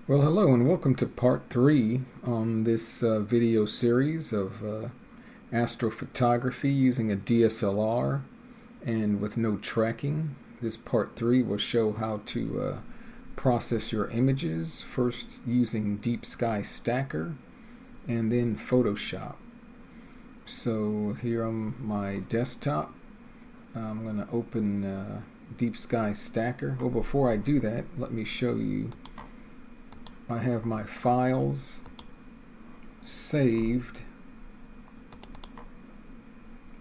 Well, hello and welcome to part 3 on this video series of astrophotography using a DSLR and with no tracking. This part 3 will show how to process your images, first using Deep Sky Stacker and then Photoshop. So here on my desktop, I'm going to open Deep Sky Stacker. Well, before I do that, let me show you. I have my files saved,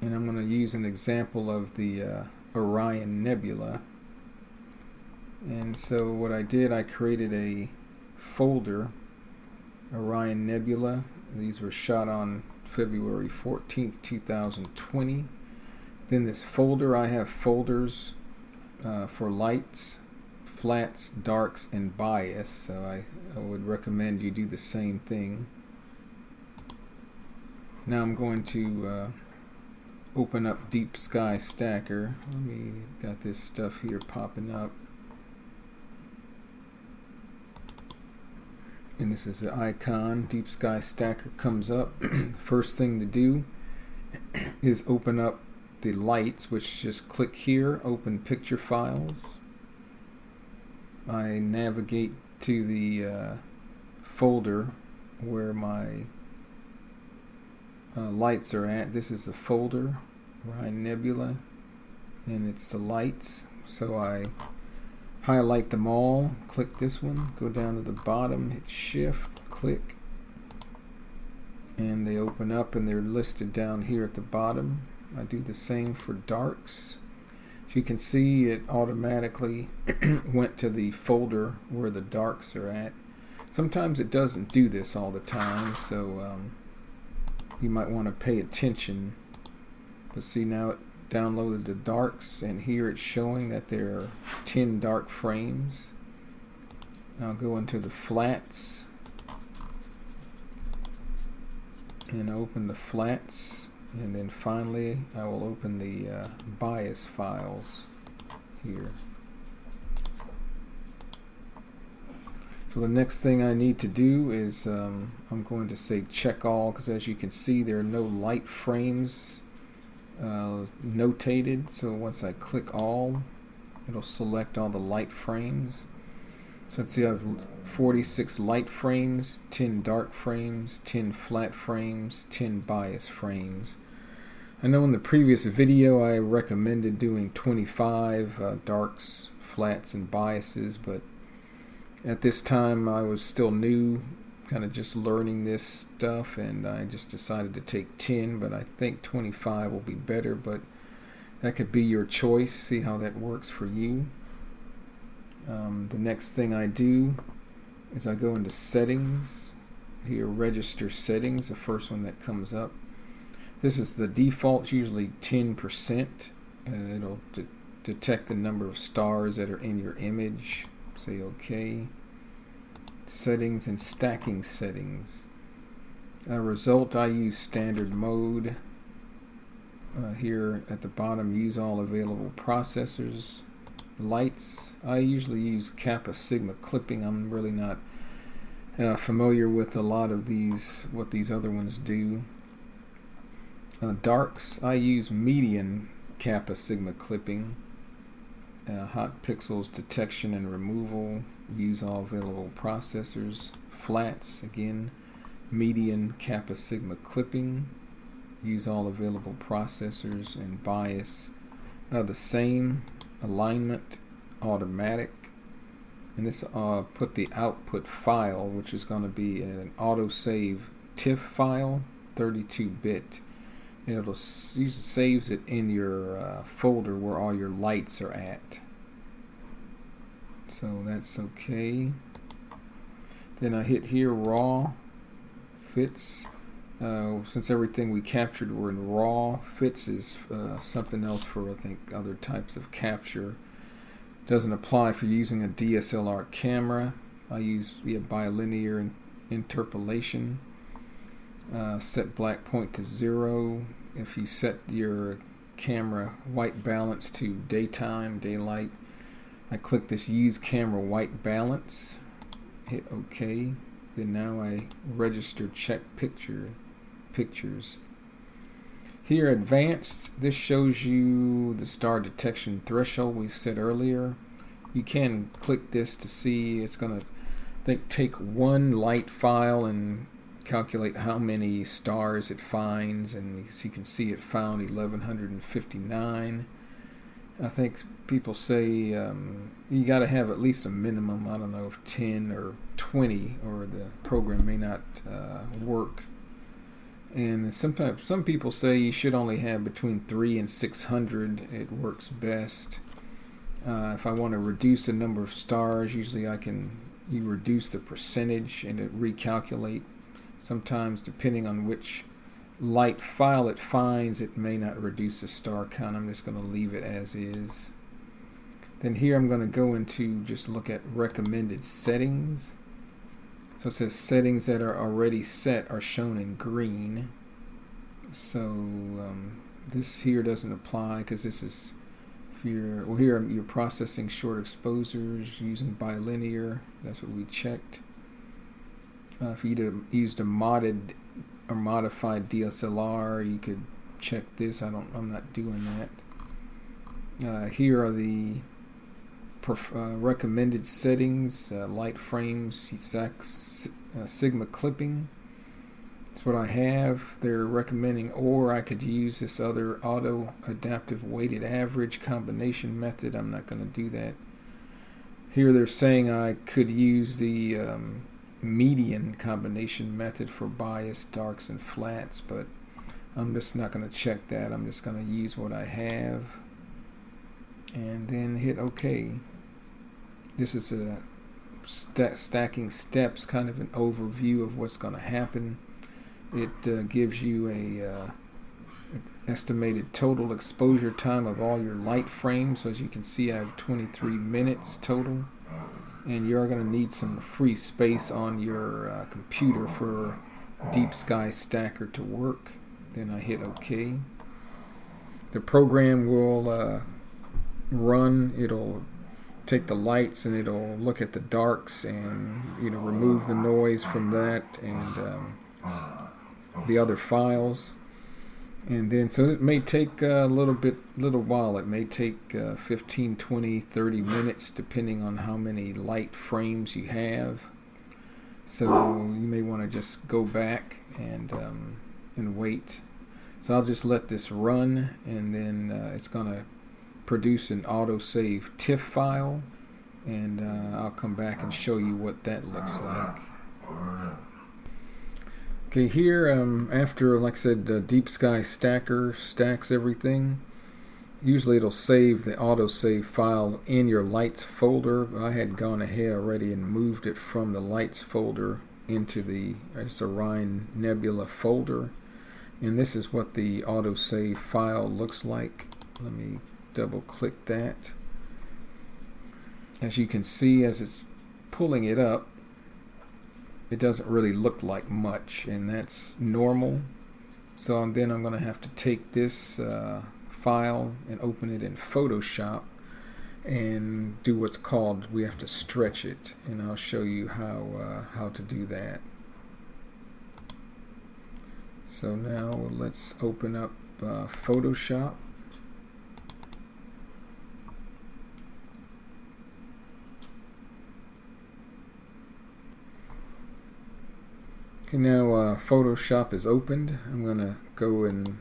and I'm going to use an example of the Orion Nebula. And so what I did, I created a folder, Orion Nebula. These were shot on February 14th, 2020. Then this folder, I have folders for lights, flats, darks, and bias, so I would recommend you do the same thing. Now I'm going to open up Deep Sky Stacker. Got this stuff here popping up, and this is the icon. Deep Sky Stacker comes up. First thing to do is open up the lights, which just click here, open picture files. I navigate to the folder where my lights are at. This is the folder, Orion Nebula, and it's the lights. So I highlight them all, click this one, go down to the bottom, hit shift, click, and they open up and they're listed down here at the bottom. I do the same for darks. As you can see, it automatically went to the folder where the darks are at. Sometimes it doesn't do this all the time, so you might want to pay attention. But see, now it downloaded the darks, and here it's showing that there are 10 dark frames. I'll go into the flats and open the flats. And then finally, I will open the bias files here. So the next thing I need to do is I'm going to say check all, because as you can see, there are no light frames notated. So once I click all, it'll select all the light frames. So let's see, I have 46 light frames, 10 dark frames, 10 flat frames, 10 bias frames. I know in the previous video I recommended doing 25 darks, flats, and biases, but at this time I was still new, kind of just learning this stuff, and I just decided to take 10, but I think 25 will be better, but that could be your choice. See how that works for you. The next thing I do is I go into settings. Here, register settings, the first one that comes up. This is the default, usually 10%. It'll detect the number of stars that are in your image. Say OK. Settings and stacking settings. Result, I use standard mode. Here at the bottom, use all available processors. Lights, I usually use kappa sigma clipping. I'm really not familiar with a lot of these, what these other ones do. Darks, I use median kappa sigma clipping. Hot pixels detection and removal, use all available processors. Flats, again, median kappa sigma clipping, use all available processors. And bias, the same. Alignment, automatic, and this put the output file, which is going to be an Autosave TIFF file, 32-bit. And it'll saves it in your folder where all your lights are at. So that's okay. Then I hit here, raw, fits. Since everything we captured were in RAW, fits is something else for, I think, other types of capture. Doesn't apply for using a DSLR camera. I use bilinear interpolation. Set black point to 0. If you set your camera white balance to daylight, I click this use camera white balance, hit OK. Then now I register check pictures. Here, advanced, this shows you the star detection threshold we said earlier. You can click this to see. It's going to take one light file and calculate how many stars it finds, and as you can see, it found 1159. I think people say you got to have at least a minimum, I don't know, of 10 or 20, or the program may not work. And sometimes some people say you should only have between 300 and 600. It works best. If I want to reduce the number of stars, usually you reduce the percentage and it recalculate. Sometimes, depending on which light file it finds, it may not reduce the star count. I'm just going to leave it as is. Then here I'm going to go into just look at recommended settings. So it says settings that are already set are shown in green. So this here doesn't apply because this is here you're processing short exposures using bilinear. That's what we checked. If you used a modded or modified DSLR, you could check this. I'm not doing that. Here are the recommended settings: light frames, sigma clipping. That's what I have. They're recommending, or I could use this other auto adaptive weighted average combination method. I'm not going to do that. Here they're saying I could use the median combination method for bias, darks, and flats, but I'm just not going to check that. I'm just going to use what I have and then hit OK. This is a stacking steps, kind of an overview of what's going to happen. It gives you a estimated total exposure time of all your light frames. So as you can see, I have 23 minutes total, and you're going to need some free space on your computer for Deep Sky Stacker to work. Then I hit OK. The program will run. It'll take the lights and it'll look at the darks and remove the noise from that and the other files. And then so it may take a little while. It may take 15, 20, 30 minutes depending on how many light frames you have. So you may want to just go back and wait. So I'll just let this run, and then it's going to produce an autosave TIFF file, and I'll come back and show you what that looks like. Okay, here after, like I said, Deep Sky Stacker stacks everything. Usually it'll save the autosave file in your lights folder. I had gone ahead already and moved it from the lights folder into the Orion Nebula folder. And this is what the autosave file looks like. Let me double click that. As you can see, as it's pulling it up, it doesn't really look like much, and that's normal. So then I'm going to have to take this file and open it in Photoshop and do what's called, we have to stretch it, and I'll show you how to do that. So now let's open up Photoshop. Okay, now Photoshop is opened. I'm going to go and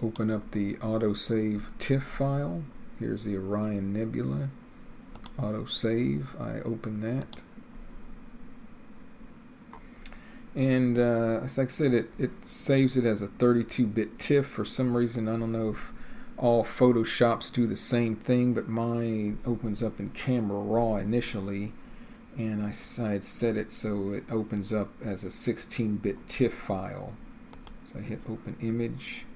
open up the autosave TIFF file. Here's the Orion Nebula. Autosave. I open that. And as I said, it saves it as a 32-bit TIFF. For some reason, I don't know if all Photoshops do the same thing, but mine opens up in Camera Raw initially. And I had set it so it opens up as a 16-bit TIFF file. So I hit Open Image.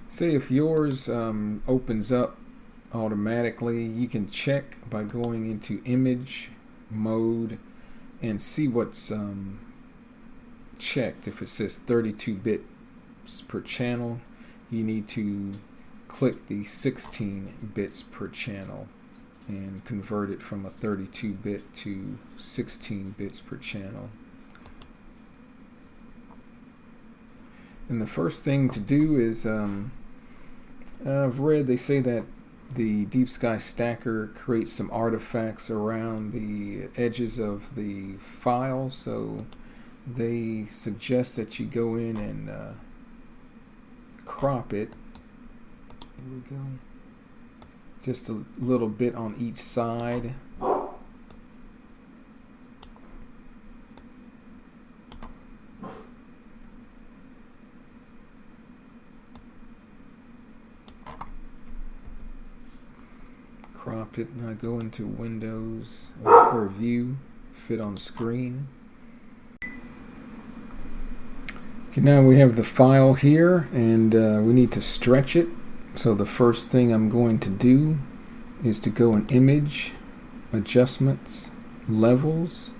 Say if yours opens up automatically, you can check by going into Image Mode and see what's checked. If it says 32 bits per channel, you need to click the 16 bits per channel. and convert it from a 32-bit to 16 bits per channel. And the first thing to do is, I've read they say that the Deep Sky Stacker creates some artifacts around the edges of the file, so they suggest that you go in and crop it. Here we go. Just a little bit on each side. Crop it, and I go into Windows or View, Fit on Screen. Okay, now we have the file here, and we need to stretch it. So the first thing I'm going to do is to go in Image, Adjustments, Levels,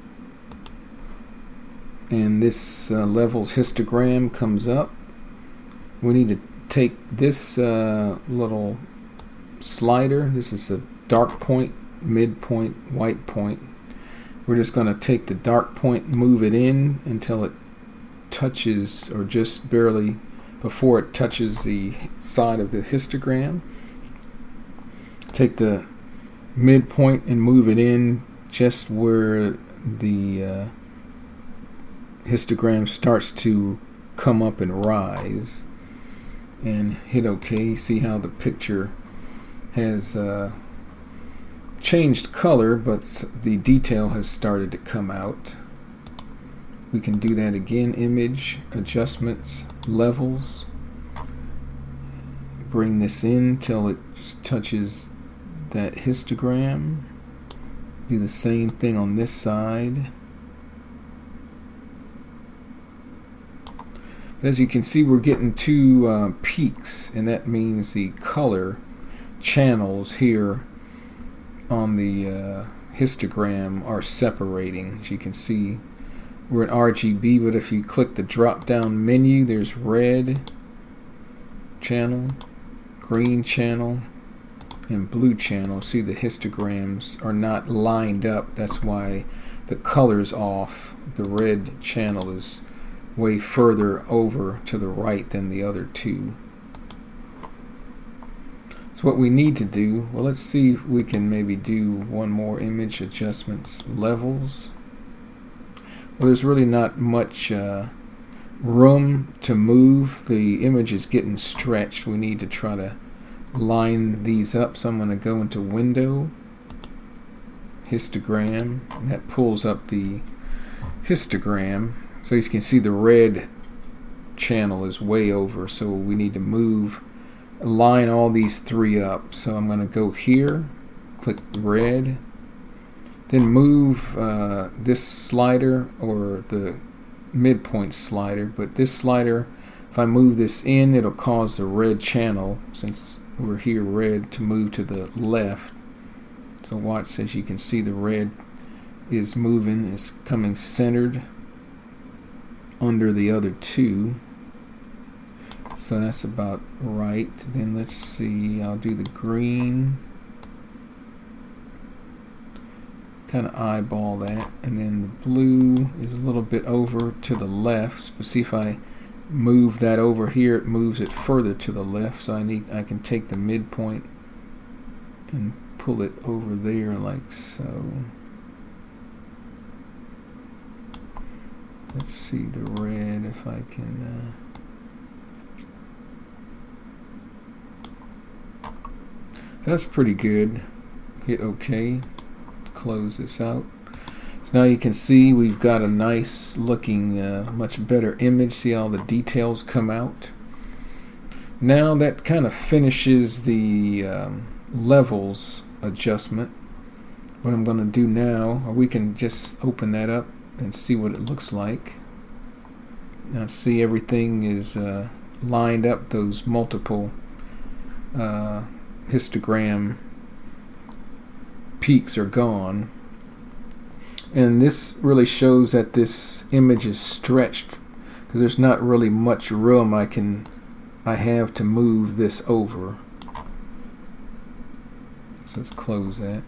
and this Levels histogram comes up. We need to take this little slider. This is the dark point, midpoint, white point. We're just going to take the dark point, move it in until it touches, or just barely before it touches the side of the histogram. Take the midpoint and move it in just where the histogram starts to come up and rise, and hit OK. See how the picture has changed color, but the detail has started to come out. We can do that again. Image, Adjustments, Levels. Bring this in till it just touches that histogram. Do the same thing on this side. As you can see, we're getting two peaks, and that means the color channels here on the histogram are separating. As you can see, we're in RGB, but if you click the drop down menu, there's red channel, green channel, and blue channel. See, the histograms are not lined up. That's why the color's off. The red channel is way further over to the right than the other two. So what we need to do, well, let's see if we can maybe do one more image, Adjustments, Levels. Well, there's really not much room to move. The image is getting stretched. We need to try to line these up. So I'm going to go into Window, Histogram, and that pulls up the histogram. So you can see the red channel is way over, so we need to line all these three up. So I'm going to go here, click red, then move this slider, or the midpoint slider, but this slider, if I move this in, it'll cause the red channel, since we're here red, to move to the left. So watch, as you can see, the red is moving, it's coming centered under the other two. So that's about right. Then let's see, I'll do the green, kind of eyeball that, and then the blue is a little bit over to the left, but see, if I move that over here, it moves it further to the left. So I can take the midpoint and pull it over there like so. Let's see the red, if I can that's pretty good. Hit OK. Close this out. So now you can see we've got a nice looking, much better image. See how the details come out. Now that kind of finishes the levels adjustment. What I'm going to do now, or we can just open that up and see what it looks like. Now see, everything is lined up. Those multiple histogram peaks are gone, and this really shows that this image is stretched, because there's not really much room I have to move this over. So let's close that.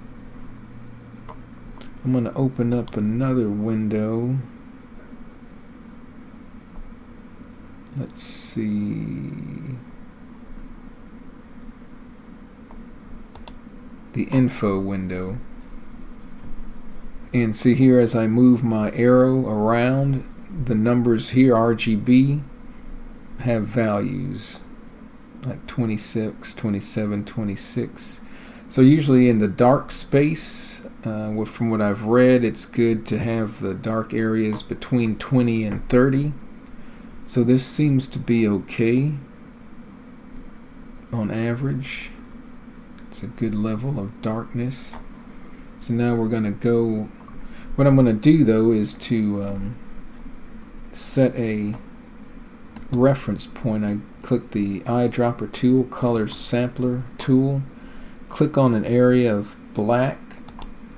I'm going to open up another window. Let's see. The info window. And see here, as I move my arrow around, the numbers here, RGB, have values like 26, 27, 26. So usually in the dark space, from what I've read, it's good to have the dark areas between 20 and 30. So this seems to be okay on average. It's a good level of darkness. So now we're going to go, what I'm going to do though is to set a reference point. I click the eyedropper tool, color sampler tool, click on an area of black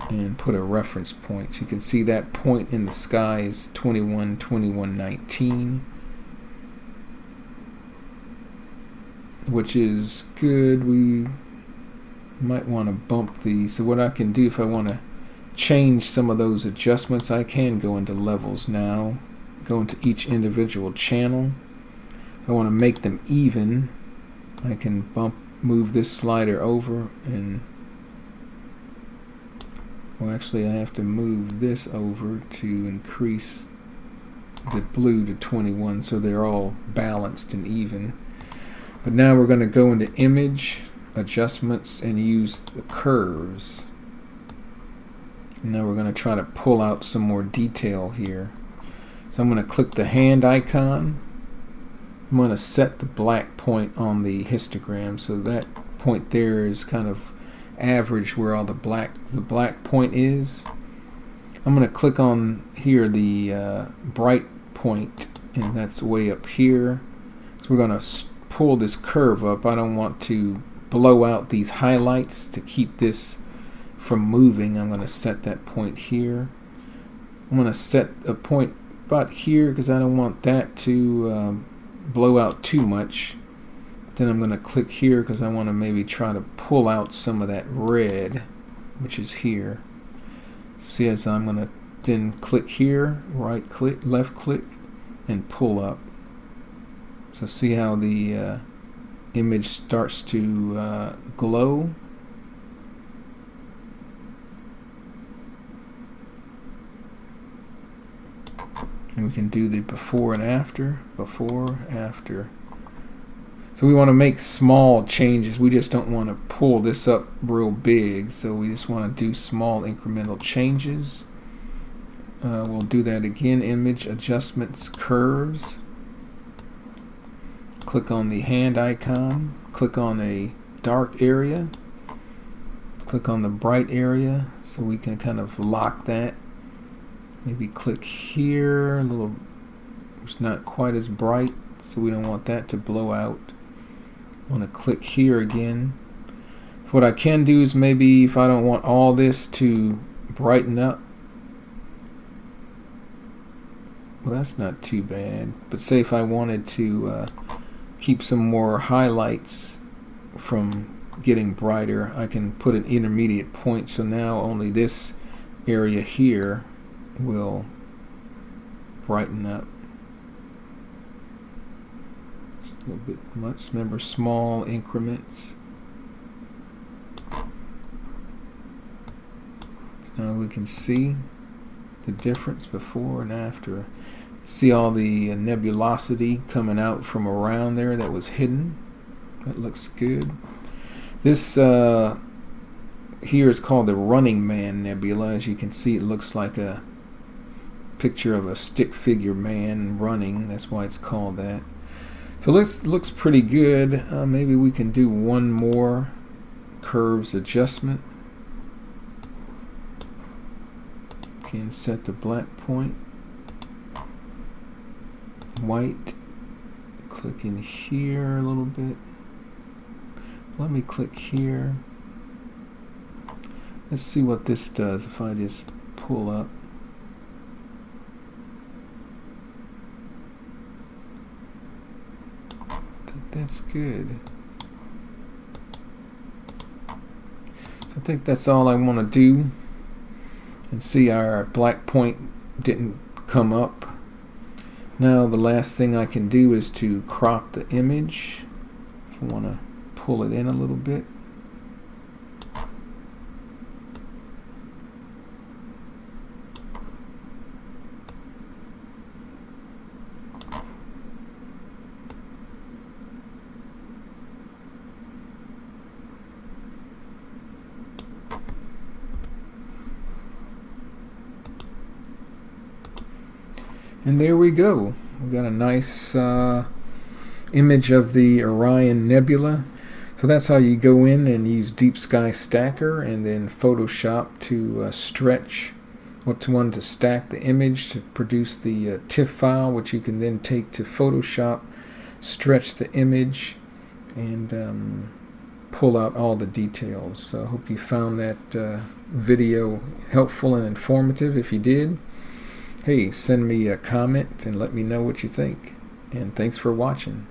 and put a reference point. So you can see that point in the sky is 21, 21, 19, which is good. We might want to bump these. So what I can do, if I want to change some of those adjustments, I can go into levels now, go into each individual channel. If I want to make them even, I can move this slider over, and well, actually I have to move this over to increase the blue to 21 so they're all balanced and even. But now we're going to go into image adjustments and use the curves. And now we're going to try to pull out some more detail here. So I'm going to click the hand icon. I'm going to set the black point on the histogram, so that point there is kind of average where all the black point is. I'm going to click on here the bright point, and that's way up here. So we're going to pull this curve up. I don't want to blow out these highlights to keep this from moving. I'm going to set that point here. I'm going to set a point about here because I don't want that to blow out too much. But then I'm going to click here because I want to maybe try to pull out some of that red, which is here. See, as I'm going to then click here, right click, left click, and pull up. So see how the image starts to glow. And we can do the before and after, before, after. So we want to make small changes. We just don't want to pull this up real big. So we just want to do small incremental changes. We'll do that again. Image adjustments, curves. Click on the hand icon. Click on a dark area. Click on the bright area so we can kind of lock that. Maybe click here, a little, it's not quite as bright, so we don't want that to blow out. I want to click here again. What I can do is maybe if I don't want all this to brighten up, well, that's not too bad. But say if I wanted to keep some more highlights from getting brighter, I can put an intermediate point, so now only this area here will brighten up. Just a little bit much. Remember, small increments. So now we can see the difference before and after. See all the nebulosity coming out from around there that was hidden. That looks good. This here is called the Running Man Nebula. As you can see, it looks like a picture of a stick figure man running. That's why it's called that. So this looks pretty good. Maybe we can do one more curves adjustment. Can set the black point. White. Click in here a little bit. Let me click here. Let's see what this does if I just pull up. That's good. So I think that's all I want to do. And see, our black point didn't come up. Now the last thing I can do is to crop the image. If I want to pull it in a little bit. And there we go. We've got a nice image of the Orion Nebula. So that's how you go in and use Deep Sky Stacker and then Photoshop to stretch what one to stack the image to produce the TIFF file, which you can then take to Photoshop, stretch the image, and pull out all the details. So I hope you found that video helpful and informative. If you did, hey, send me a comment and let me know what you think. And thanks for watching.